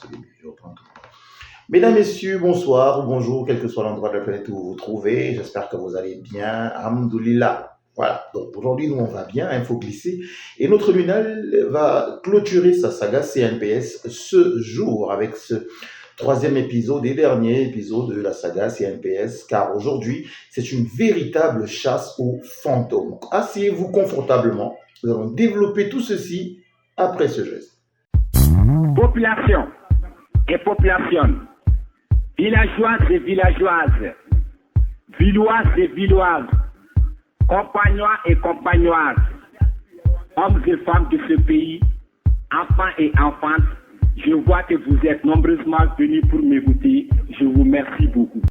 ce début. Je reprends tout. Mesdames, Messieurs, bonsoir ou bonjour, quel que soit l'endroit de la planète où vous vous trouvez. J'espère que vous allez bien. Alhamdoulilah. Voilà, donc aujourd'hui, nous, on va bien, info glisser. Et notre lunal va clôturer sa saga CNPS ce jour avec ce troisième épisode et dernier épisode de la saga CNPS, car aujourd'hui, c'est une véritable chasse aux fantômes. Asseyez-vous confortablement. Nous allons développer tout ceci après ce geste. Population et population, villageoises et villageoises, villoises et villoises, compagnons et compagnoises, hommes et femmes de ce pays, enfants et enfantes, je vois que vous êtes nombreusement venus pour m'écouter. Je vous remercie beaucoup.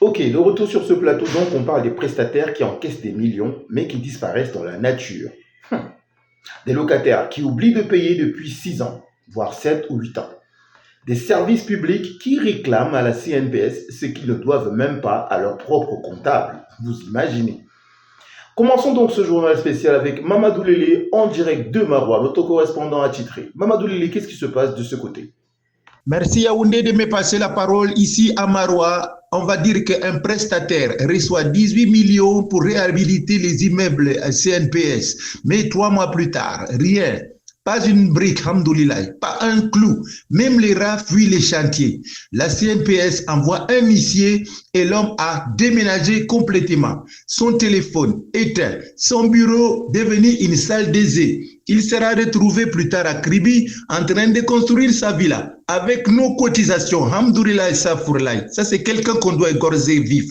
Ok, de retour sur ce plateau, donc on parle des prestataires qui encaissent des millions, mais qui disparaissent dans la nature. Des locataires qui oublient de payer depuis 6 ans, voire 7 ou 8 ans. Des services publics qui réclament à la CNPS ce qu'ils ne doivent même pas à leur propre comptable. Vous imaginez. Commençons donc ce journal spécial avec Mamadou Lélé en direct de Maroua, notre correspondant attitré. Mamadou Lélé, qu'est-ce qui se passe de ce côté? Merci Yaoundé de me passer la parole. Ici à Maroua, on va dire qu'un prestataire reçoit 18 millions pour réhabiliter les immeubles à CNPS. Mais 3 mois plus tard, rien. Pas une brique, hamdoulilah, pas un clou. Même les rats fuient les chantiers. La CNPS envoie un huissier et l'homme a déménagé complètement. Son téléphone éteint, son bureau devenu une salle d'aisée. Il sera retrouvé plus tard à Kribi en train de construire sa villa avec nos cotisations. Hamdoulilah et Safourlaï. Ça, c'est quelqu'un qu'on doit égorger vif.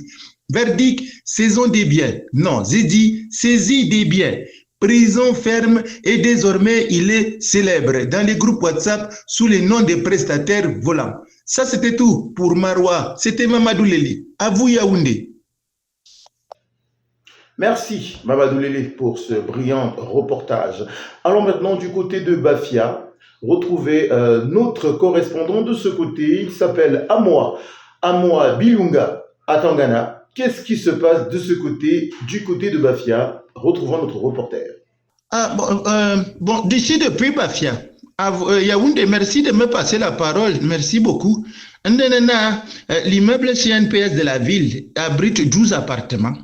Verdict, saison des biens. Non, j'ai dit saisie des biens. Prison ferme et désormais il est célèbre dans les groupes WhatsApp sous le nom de prestataires volants. Ça c'était tout pour Maroua. C'était Mamadou Lélé. À vous Yaoundé. Merci Mamadou Lélé pour ce brillant reportage. Allons maintenant du côté de Bafia, retrouver notre correspondant de ce côté. Il s'appelle Amoa Bilunga Atangana. Qu'est-ce qui se passe de ce côté, du côté de Bafia? Retrouvons notre reporter. Bon, d'ici depuis Bafia, Yaoundé, merci de me passer la parole. Merci beaucoup. L'immeuble CNPS de la ville abrite 12 appartements.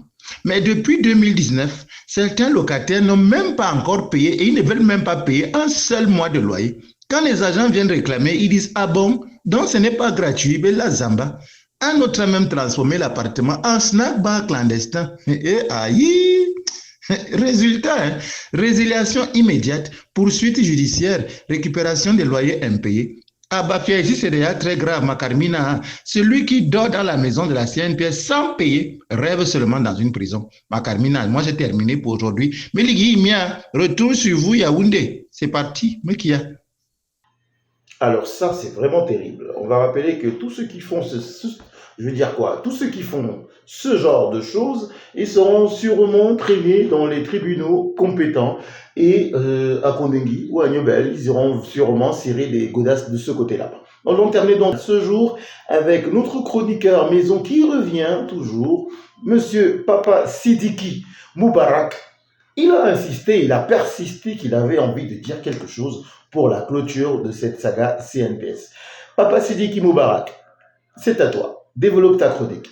Mais depuis 2019, certains locataires n'ont même pas encore payé et ils ne veulent même pas payer un seul mois de loyer. Quand les agents viennent réclamer, ils disent « Ah bon, donc ce n'est pas gratuit, mais la Zamba ». Un autre a même transformé l'appartement en snack bar clandestin. Et aïe! Résultat, résiliation immédiate, poursuite judiciaire, récupération des loyers impayés. À Bafia, ici, c'est déjà très grave, Macarmina. Celui qui dort dans la maison de la CNPS sans payer rêve seulement dans une prison. Macarmina, moi j'ai terminé pour aujourd'hui. Mais les gars, retour sur vous, Yaoundé. C'est parti, mais qui a? Alors ça, c'est vraiment terrible. On va rappeler que tous ceux qui font tous ceux qui font ce genre de choses, ils seront sûrement traînés dans les tribunaux compétents et à Kondengui ou à Niobel, ils iront sûrement serrer des godasses de ce côté-là. On va terminer donc ce jour avec notre chroniqueur maison qui revient toujours, Monsieur Papa Sidiki Moubarak. Il a insisté, il a persisté qu'il avait envie de dire quelque chose pour la clôture de cette saga CNPS. Papa Sidiki Moubarak, c'est à toi. Développe ta chronique.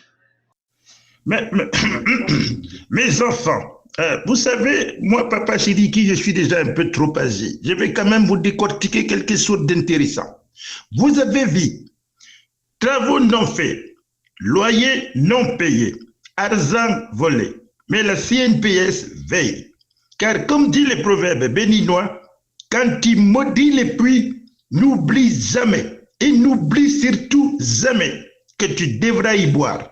Mes enfants, vous savez, moi, Papa Sidiki, je suis déjà un peu trop âgé. Je vais quand même vous décortiquer quelque chose d'intéressant. Vous avez vu, travaux non faits, loyer non payé, argent volé. Mais la CNPS veille. Car comme dit le proverbe béninois, quand il maudit les puits, n'oublie jamais, et n'oublie surtout jamais que tu devras y boire.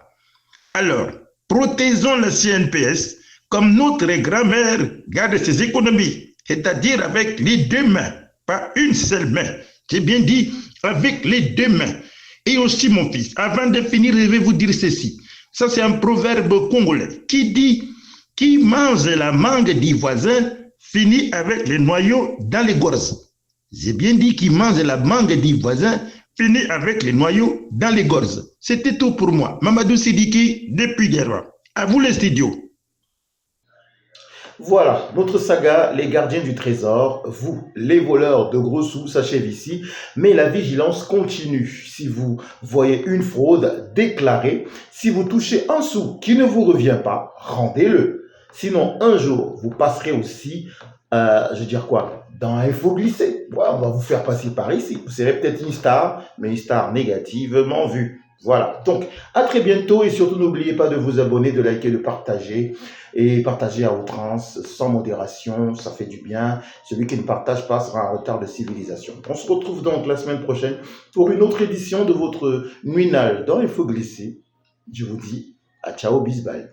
Alors, protégeons la CNPS comme notre grand-mère garde ses économies, c'est-à-dire avec les 2 mains, pas une seule main. J'ai bien dit avec les 2 mains. Et aussi, mon fils, avant de finir, je vais vous dire ceci. Ça, c'est un proverbe congolais qui dit « Qui mange la mangue du voisin finit avec les noyaux dans les gorges. » J'ai bien dit « Qui mange la mangue du voisin finit avec les noyaux dans les gorges. » C'était tout pour moi. Mamadou Sidiki, depuis Guerra. À vous les studios. Voilà, notre saga, les gardiens du trésor, vous, les voleurs de gros sous, s'achève ici, mais la vigilance continue. Si vous voyez une fraude, déclarez. Si vous touchez un sou qui ne vous revient pas, rendez-le. Sinon, un jour, vous passerez aussi, je veux dire quoi, dans Info glissé. Ouais, on va vous faire passer par ici. Vous serez peut-être une star, mais une star négativement vue. Voilà, donc à très bientôt et surtout n'oubliez pas de vous abonner, de liker, de partager et partager à outrance, sans modération, ça fait du bien. Celui qui ne partage pas sera en retard de civilisation. On se retrouve donc la semaine prochaine pour une autre édition de votre Nuinal dans Info glissé. Je vous dis à ciao, bis bye.